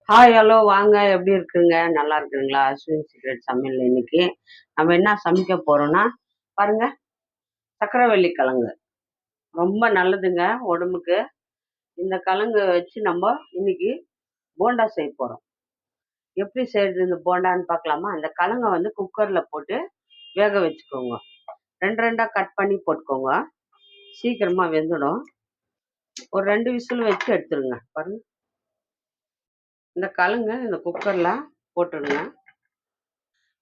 Hi, hello, வாங்க. எப்படி இருக்குங்க? நல்லா இருக்குங்களா? அஸ்வின் சீக்ரெட் சமையல்ல இன்னைக்கு நம்ம என்ன சமைக்க போறோம்னா, பாருங்க, சக்கரவள்ளி கிழங்கு. ரொம்ப நல்லதுங்க உடம்புக்கு. இந்த கிழங்கு வச்சு நம்ம இன்னைக்கு போண்டா செய்ய போறோம். எப்படி செய்யறது இந்த போண்டான்னு பார்க்கலாமா? அந்த கிழங்க வந்து குக்கர்ல போட்டு வேக வச்சுக்கோங்க. 2 கட் பண்ணி போட்டுக்கோங்க. சீக்கிரமா வெந்துடும். ஒரு 2 விசில் வச்சு எடுத்துருங்க. பாருங்க, இந்த கிழங்கு இந்த குக்கர்ல போட்டுடுங்க.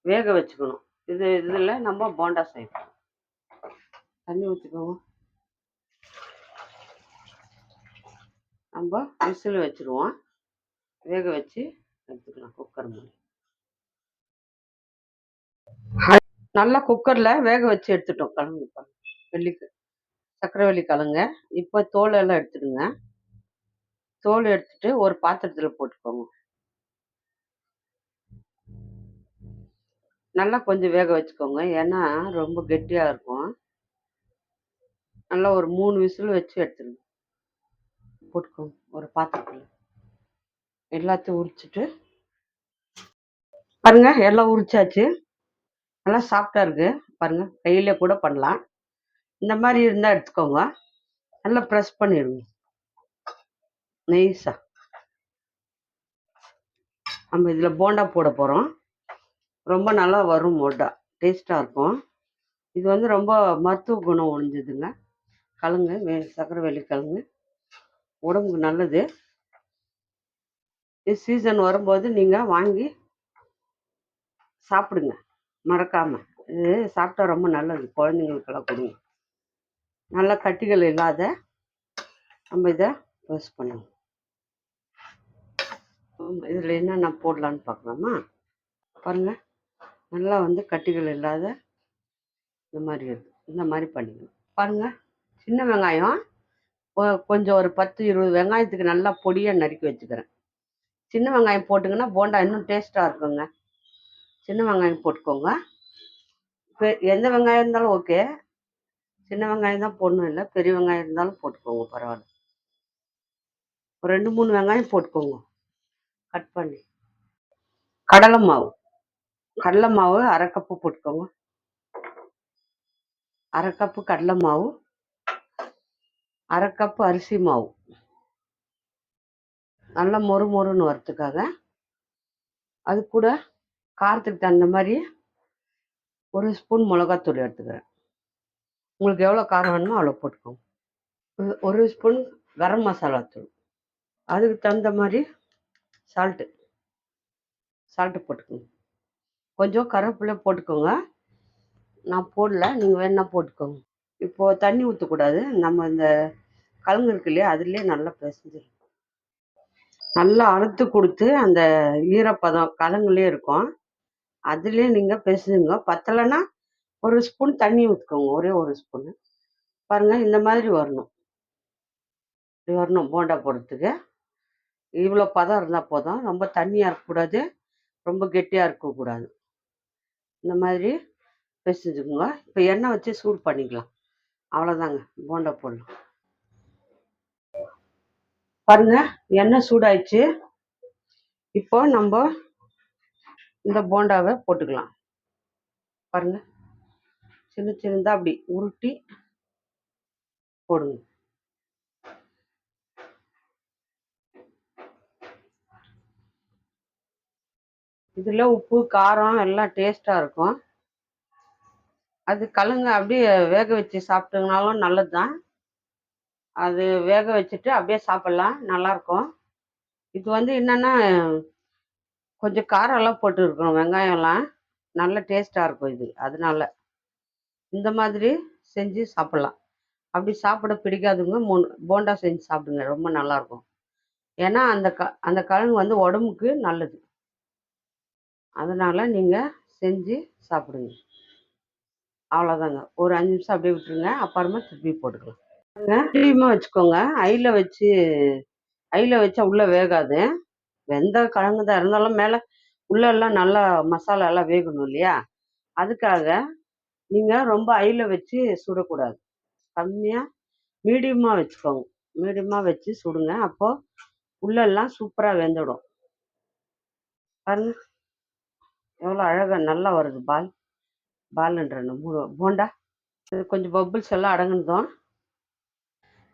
வேக வச்சுக்கணும். இதுல நம்ம போண்டா செய்யணும். தண்ணி ஊற்றிக்கோங்க. நம்ம விசில் வச்சுருவோம். வேக வச்சு எடுத்துக்கலாம் குக்கர் மூடி. நல்லா குக்கரில் வேக வச்சு எடுத்துட்டோம் கிழங்கு. வெள்ளிக்கு சக்கரவள்ளி கிழங்க. இப்போ தோல் எல்லாம் எடுத்துடுங்க. தோல் எடுத்துட்டு ஒரு பாத்திரத்தில் போட்டுக்கோங்க. நல்லா கொஞ்சம் வேக வச்சுக்கோங்க, ஏன்னா ரொம்ப கெட்டியாக இருக்கும். நல்லா ஒரு 3 விசில் வச்சு எடுத்துடுங்க. போட்டுக்கோங்க ஒரு பாத்திரத்தில். எல்லாத்தையும் உரிச்சிட்டு பாருங்க, எல்லாம் உரிச்சாச்சு. நல்லா சாஃப்டா இருக்கு பாருங்க. கையில கூட பண்ணலாம். இந்த மாதிரி இருந்தா எடுத்துக்கோங்க. நல்லா ப்ரெஸ் பண்ணிடுங்க நைஸா. நம்ம இதில் போண்டா போட போகிறோம். ரொம்ப நல்லா வரும் போண்டா, டேஸ்ட்டாக இருக்கும். இது வந்து ரொம்ப மருத்துவ குணம் ஒழிஞ்சதுங்க. கிழங்கு சக்கரவள்ளி கிழங்கு உடம்புக்கு நல்லது. இது சீசன் வரும்போது நீங்கள் வாங்கி சாப்பிடுங்க மறக்காமல். இது சாப்பிட்டா ரொம்ப நல்லது, குழந்தைங்களுக்கெல்லாம் கொடுங்க. நல்லா கட்டிகள் இல்லாத நம்ம இதை ப்ரெஸ் பண்ணுவோம். இதில் என்னென்ன போடலான்னு பார்க்கலாமா? பாருங்கள், நல்லா வந்து கட்டிகள் இல்லாத இந்த மாதிரி இருக்குது. இந்த மாதிரி பண்ணிக்கணும். பாருங்கள், சின்ன வெங்காயம் கொஞ்சம் ஒரு 10-20 வெங்காயத்துக்கு நல்லா பொடியாக நறுக்கி வச்சுக்கிறேன். சின்ன வெங்காயம் போட்டுங்கன்னா போண்டா இன்னும் டேஸ்ட்டாக இருக்குங்க. சின்ன வெங்காயம் போட்டுக்கோங்க. இப்போ எந்த வெங்காயம் இருந்தாலும் ஓகே. சின்ன வெங்காயம் தான் போடணும், இல்லை பெரிய வெங்காயம் இருந்தாலும் போட்டுக்கோங்க, பரவாயில்ல. ஒரு 2-3 வெங்காயம் போட்டுக்கோங்க கட் பண்ணி. கடலை மாவு அரை கப்பு போட்டுக்கோங்க. அரை கப்பு கடலை மாவு, அரை கப்பு அரிசி மாவு. நல்லா மொறு மொறுன்னு வரத்துக்காக. அது கூட காரத்துக்கு தகுந்த மாதிரி 1 ஸ்பூன் மிளகாத்தூள் எடுத்துக்கிறேன். உங்களுக்கு எவ்வளோ காரம் வேணுமோ அவ்வளோ போட்டுக்கோங்க. 1 ஸ்பூன் கரம் மசாலா தூள். அதுக்கு தகுந்த மாதிரி சால்ட்டு போட்டுக்கோங்க. கொஞ்சம் கருவேப்பிலை போட்டுக்கோங்க. நான் போடல, நீங்கள் வேணா போட்டுக்கோங்க. இப்போது தண்ணி ஊற்றக்கூடாது. நம்ம இந்த கிழங்கு இருக்கு இல்லையா, அதுலேயே நல்லா பிசைஞ்சிடும். நல்லா அறுத்து கொடுத்து அந்த ஈரப்பதம் கிழங்குலேயே இருக்கும். அதுலேயே நீங்கள் பிசைஞ்சுங்க. பத்தலைன்னா 1 ஸ்பூன் தண்ணி ஊற்றிக்கோங்க, ஒரே 1 ஸ்பூனு. பாருங்கள், இந்த மாதிரி வரணும். இப்படி வரணும் போண்டா போடுறதுக்கு. இவ்வளோ பதம் இருந்தால் போதும். ரொம்ப தண்ணியாக இருக்கக்கூடாது, ரொம்ப கெட்டியாக இருக்கக்கூடாது. இந்த மாதிரி பிசைஞ்சுக்குங்க. இப்போ எண்ணெய் வச்சு சூடு பண்ணிக்கலாம். அவ்வளோதாங்க, போண்டா போடலாம். பாருங்க, எண்ணெய் சூடாயிடுச்சு. இப்போ நம்ம இந்த போண்டாவை போட்டுக்கலாம். பாருங்க, சின்ன சின்னதாக அப்படி உருட்டி போடுங்க. இதில் உப்பு காரம் எல்லாம் டேஸ்ட்டாக இருக்கும். அது கிழங்கு அப்படியே வேக வச்சு சாப்பிட்டீங்கனாலும் நல்லது தான். அது வேக வச்சுட்டு அப்படியே சாப்பிட்லாம், நல்லாயிருக்கும். இது வந்து என்னென்னா கொஞ்சம் காரம்லாம் போட்டு இருக்கணும், வெங்காயம்லாம் நல்ல டேஸ்ட்டாக இருக்கும் இது. அதனால இந்த மாதிரி செஞ்சு சாப்பிட்லாம். அப்படி சாப்பிட பிடிக்காதவங்க போண்டா செஞ்சு சாப்பிடுங்க, ரொம்ப நல்லாயிருக்கும். ஏன்னா அந்த கிழங்கு வந்து உடம்புக்கு நல்லது. அதனால் நீங்கள் செஞ்சு சாப்பிடுங்க. அவ்வளோதாங்க. ஒரு 5 நிமிஷம் அப்படியே விட்டுருங்க, அப்புறமா திருப்பி போட்டுக்கலாம். மீடியமாக வச்சுக்கோங்க. ஐயில் வச்சா உள்ளே வேகாது. வெந்த கிழங்கு தான் இருந்தாலும் மேலே உள்ளெல்லாம் நல்லா மசாலா எல்லாம் வேகணும் இல்லையா, அதுக்காக நீங்கள் ரொம்ப ஐயில் வச்சு சுடக்கூடாது. கம்மியாக மீடியமாக வச்சுக்கோங்க. மீடியமாக வச்சு சுடுங்க. அப்போது உள்ளெல்லாம் சூப்பராக வெந்துடும். பாருங்க எவ்வளோ அழகாக நல்லா வருது பால்ன்ற போண்டா. இது கொஞ்சம் பப்புள்ஸ் எல்லாம் அடங்குனதும்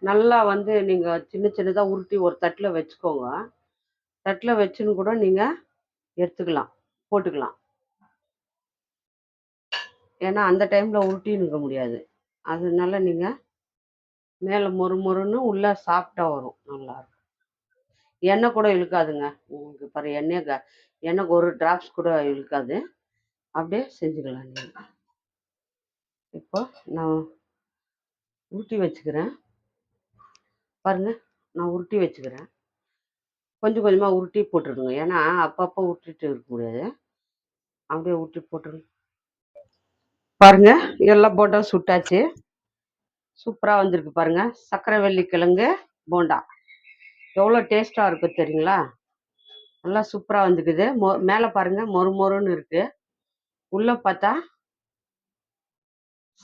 நல்லா வந்து நீங்கள் சின்ன சின்னதாக உருட்டி ஒரு தட்டில் வச்சுக்கோங்க. தட்டில் வச்சுன்னு கூட நீங்கள் எடுத்துக்கலாம், போட்டுக்கலாம். ஏன்னா அந்த டைமில் உருட்டின்னு இருக்க முடியாது. அதனால நீங்கள் மேலே மொறு மொறுன்னு உள்ளே சாஃப்டா வரும். நல்லாயிருக்கும். எண்ணெய் கூட இழுக்காதுங்க. உங்களுக்கு பாரு எண்ணெய் ஒரு டிராப்ஸ் கூட இழுக்காது. அப்படியே செஞ்சுக்கலாம் நீங்கள். இப்போ நான் உருட்டி வச்சுக்கிறேன். பாருங்க நான் உருட்டி வச்சுக்கிறேன். கொஞ்சம் கொஞ்சமாக உருட்டி போட்டுருக்குங்க. ஏன்னா அப்பப்போ உருட்டிட்டு இருக்க முடியாது. அப்படியே உருட்டி போட்டுருங்க. பாருங்க எல்லாம் போட்டா சுட்டாச்சு. சூப்பராக வந்திருக்கு பாருங்க. சக்கரவள்ளி கிழங்கு போண்டா எவ்வளோ டேஸ்ட்டாக இருக்கும் தெரியுங்களா? நல்லா சூப்பராக வந்துக்குது. மேலே பாருங்க மொறு மொறுன்னு இருக்கு. உள்ளே பார்த்தா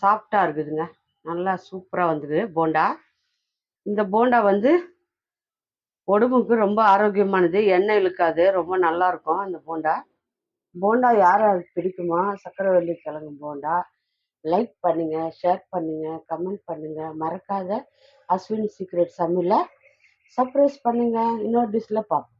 சாஃப்டா இருக்குதுங்க. நல்லா சூப்பராக வந்துக்குது போண்டா. இந்த போண்டா வந்து உடம்புக்கு ரொம்ப ஆரோக்கியமானது. எண்ணெய் இழுக்காது. ரொம்ப நல்லா இருக்கும் அந்த போண்டா. போண்டா யார் யாருக்கு பிடிக்குமா சக்கரவள்ளி கிழங்கு போண்டா லைக் பண்ணுங்க, ஷேர் பண்ணுங்க, கமெண்ட் பண்ணுங்க. மறக்காத அஸ்வின் சீக்ரெட் சமையலை சர்ப்ரைஸ் பண்ணுங்க. இன்னொரு டிஷ்ல பார்ப்போம்.